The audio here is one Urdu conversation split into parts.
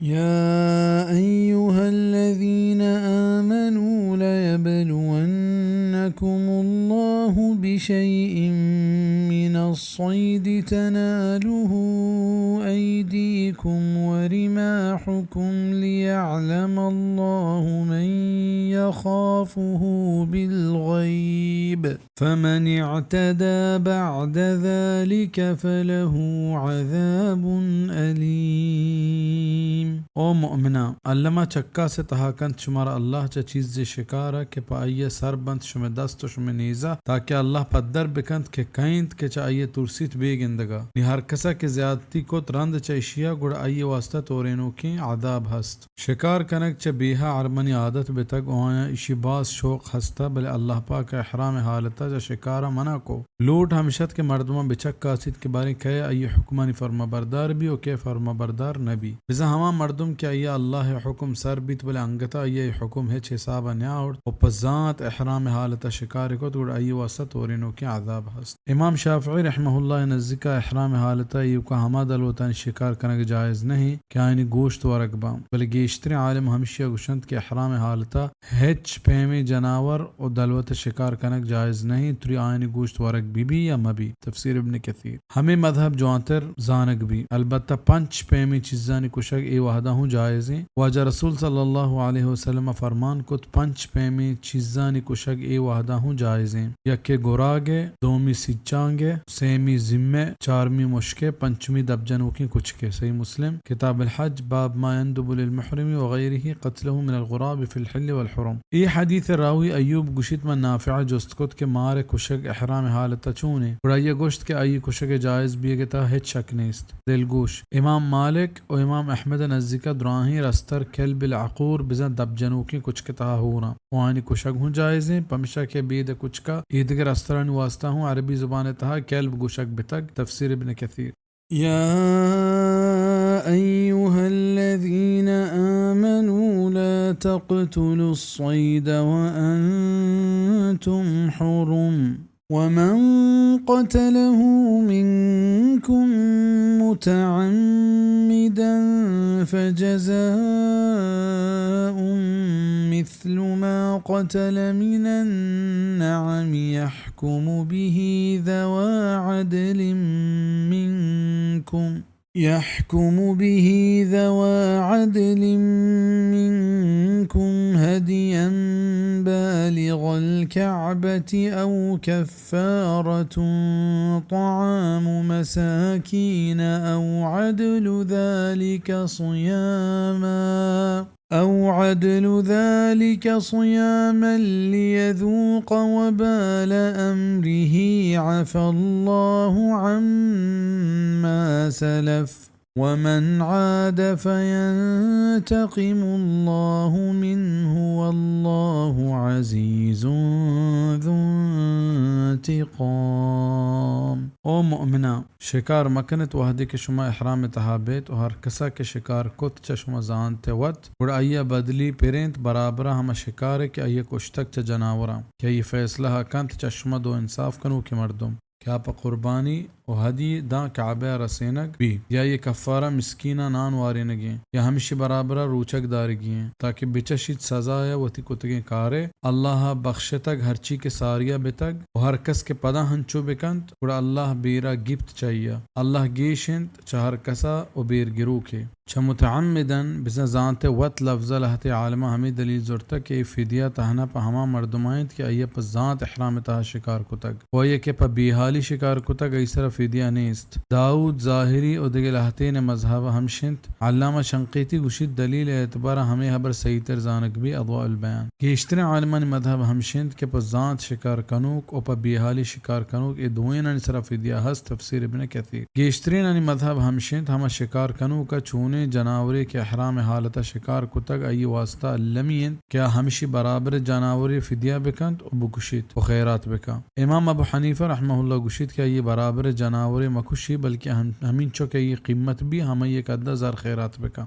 يا أيها الذين آمنوا ليبلونكم الله بشيء من الصيد تناله أيديكم ورماحكم ليعلم الله من يخافه بالغيب فمن اعتدى بعد ذلك فله عذاب أليم. او مؤمنا علما چکا سے تہاکند شمار اللہ چا چیز شکارا کہ پا آئیے سر بند شم دست و شم نیزا تاکہ اللہ پدر بکند کہ کائند کہ چا آئیے ترسیت بیگندگا نی ہر کسا کے زیادتی کو ترند چا اشیا گوڑ آئیے واسطہ تورینو کی عذاب ہست. شکار کنک چا بیہا عرمنی عادت بتگ اوہایا اشی باز شوق ہستا بلے اللہ پاک احرام حالتا چا شکارا منع کو لوٹ ہمشت کے مردمہ بچکا سید کے بارے کہے آئیے حکمانی فرما بردار بھی او کہ فرما بردار نبی بزا ہما مردم کہ آئیے اللہ حکم سر بیت بلے انگتا آئیے حکم ہے حسابا نیاوڑ او پزانت احرام حالتا شکار کو توڑ آئیے واسطہ تورینو کی عذاب ہست. امام شافعی رحمہ اللہ نزدیکا احرام حالتا یہ کا ہما دلوتان شکار کنگ جائز نہیں کہ آئینی گوشت ورک بام بلے گیشتر عالم ہمشیہ گوشند کہ احرام حالتا ہچ پیمی جناور او دلوت شکار کنگ جائز نہیں تری آئینی گوشت ورک بی بی یا مبی. تفسیر ابن کثیر. ہمیں مذہب جوانتر زانک بھی البتہ پنچ پیمی چیزانی کشک ای وحدہ ہوں جائز ہیں. واجہ رسول صلی اللہ علیہ وسلم فرمان کت پنچ پیمی چیزانی کشک ای وحدہ ہوں جائز ہیں. یکے گراگے، دومی سچانگے، سیمی ذمے، چارمی مشکے، پنچمی دبجنوں کی کچکے. صحیح مسلم کتاب الحج باب ما يندب للمحرم وغیرہ قتلہ من الغراب فی الحل والحرم. ای حدیث راوی ایوب گوشت من نافع جست کت کے مارے کشک احرام حالتا چونے بڑائی گوشت کے آئی کشک جائز بیگتا ہے شک نیست. دل گوش امام مالک و امام احمد نزدیکا دراہی رستر کلب العقور بزن دب جنو کی کچھ کے تہا ہونا وانی کشک ہوں جائز ہیں پمشا کے بید کچھ کا ایدگر رسترانی واسطہ ہوں عربی زبان تہا کلب گوشک بتگ. تفسیر ابن کثیر. يا أيها الذين آمنوا لا تقتلوا الصيد وأنتم حرم ومن قتله منكم متعمدا فجزاء مثل ما قتل من النعم يحكم به ذوى عدل منكم هديا بالغ الكعبة أو كفارة طعام مساكين أو عدل ذلك صياما ليذوق وبال أمره عفى الله عما سلف ومن عاد فينتقم الله منه والله عزيز ذو انتقام. او مؤمنا شکار مکنت وحدی کے شما احرام تحابیت و ہر کسا کے شکار کت چا شما زانتے وط اور آئیہ بدلی پیرینت برابرہ ہما شکار ہے کہ آئیہ کشتک چا جناورا کہ آئیہ فیصلہ کنت چا شما دو انصاف کنو کی مردم کیا پا قربانی و ہدی دا کعبہ رسینک بھی یا یہ کفارہ مسکینہ نان واری نگیں یا ہمیشہ برابرہ روچک دارگیں تاکہ بچشید سزا ہے وتی کتگیں کارے اللہ بخشتک ہرچی کے ساریہ بتگ و ہر کس کے پدا ہنچو بکنت اور اللہ بیرا گفت چاہیے اللہ گیشنت چہر کسا و بیر گرو کے چھ متعمدن بزن زانتے وط لفظ لہت عالمہ ہمیں دلیل زورتا کہ فدیہ تہنا پا ہما مردمائند کہ آئیے پا زانت احرام تہا شکار کتگ و آئیے کہ پا بیحالی شکار کتگ ایسر فدیہ نیست. داود ظاہری و دگل احتین مذہب ہمشنت علامہ شنقیتی گوشید دلیل اعتبار ہمیں حبر سیتر زانک بھی اضواء البیان گیشتر عالمان مذہب ہمشنت کہ پا زانت شکار کنوک و پا بیحالی شکار کنوک ای دوین ان سر فدیہ ہست. تفسیر ابن کثیر. گیشترین ان مذہب ہمشنت ہما شکار کنوکا چونے جناوری کے احرام حالتا شکار کتگ ای واسطہ لمین کیا ہمشی برابر جناوری فدیہ بکند و بکشید و خیرات بکا. امام ابو حنیفہ رحمہ اللہ گوشید کہ یہ برابر جناوری مکشی بلکہ ہمین چوکے یہ قیمت بھی ہمیں یہ قدر زر خیرات بکا.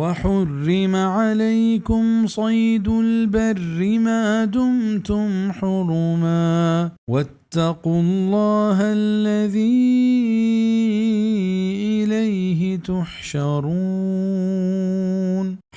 وحرم عليكم صيد البر ما دمتم حرما واتقوا الله الذي إليه تحشرون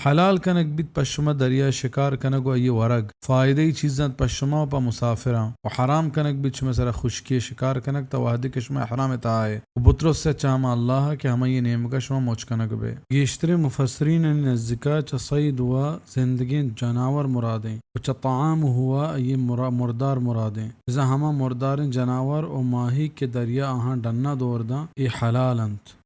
حلال کنک بیت پشما دریا شکار کنگو ای ورگ فائدهی چیزاں پشما پا مسافران و حرام کنک بیت شما سر خشکی شکار کنک تا وحدی که شما احرام تاہے و بطرس سے چاہما اللہ کہ ہمیں یہ نعمت شما موچ کنک بے یہ اشتری مفسرین نزدیکا چا صید ہوا زندگین جانور مرادیں و چا طعام ہوا یہ مردار مرادیں جزا ہما مردار جانور و ماہی کے دریا آہاں ڈننا دورداں ای حلال انت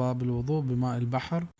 باب الوضوء بماء البحر